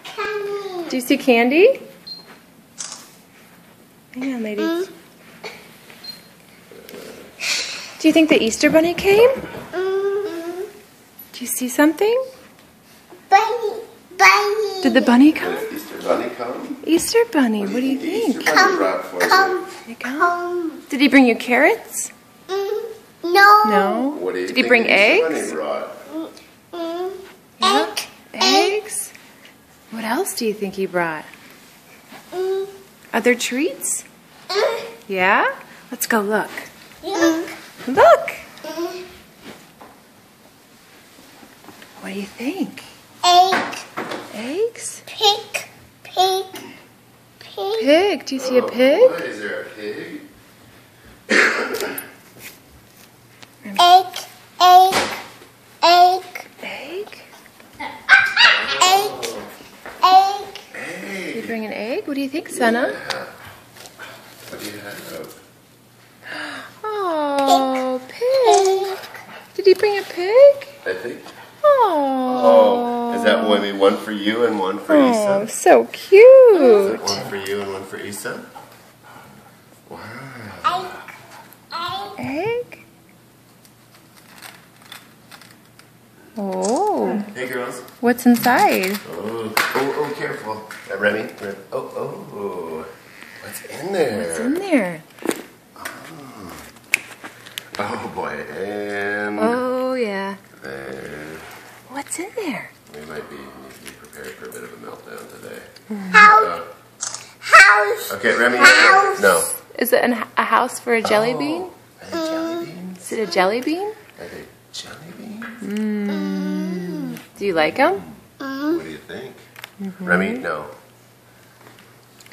Candy. Do you see candy? Hang on, ladies. Do you think the Easter Bunny came? Do you see something? Bunny. Did the bunny come? Did Easter Bunny come? Easter Bunny, what do you think? Easter Bunny brought for you? Come. Did he bring you carrots? No. No. What do you Did think he bring the Easter eggs? Bunny brought? Yeah. Eggs? What else do you think he brought? Other treats? Yeah? Let's go look. Look! What do you think? Eggs? Pig. Pig. Do you see a pig? Boy, is there a pig? Egg. Did you bring an egg? What do you think, Senna? Yeah. What do you have? Oh, pig. Did he bring a pig? I think. Oh. Is that one for you and one for Oh, Isa? so Is cute. that one for you and one for Isa? Wow. Egg? Oh. Hey, girls. What's inside? Oh, careful. Remy. Oh. What's in there? What's in there? Oh, boy. And Oh, yeah. there. What's in there? We might need to be prepared for a bit of a meltdown today. House. Okay, Remy. House. No. Is it a house for a jelly bean? Are they jelly beans? Is it a jelly bean? Are they jelly beans? Do you like them? What do you think? Remy, no.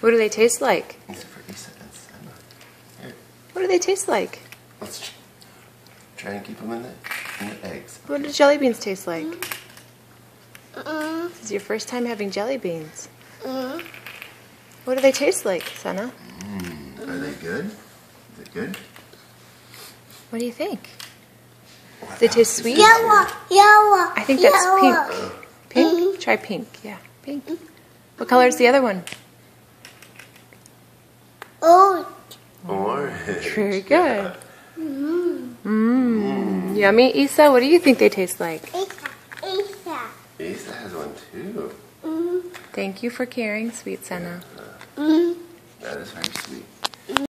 What do they taste like? These are for Isa and Senna. Here, What do they taste like? let's try and keep them in the eggs. What do jelly beans taste like? This is your first time having jelly beans. What do they taste like, Senna? Are they good? Is it good? What do you think? Do they taste sweet? Yellow. I think that's pink. Pink? Try pink. Yeah, pink. What color is the other one? Orange. Very good. Yummy. Isa, what do you think they taste like? Isa has one too. Thank you for caring, sweet Senna. That is very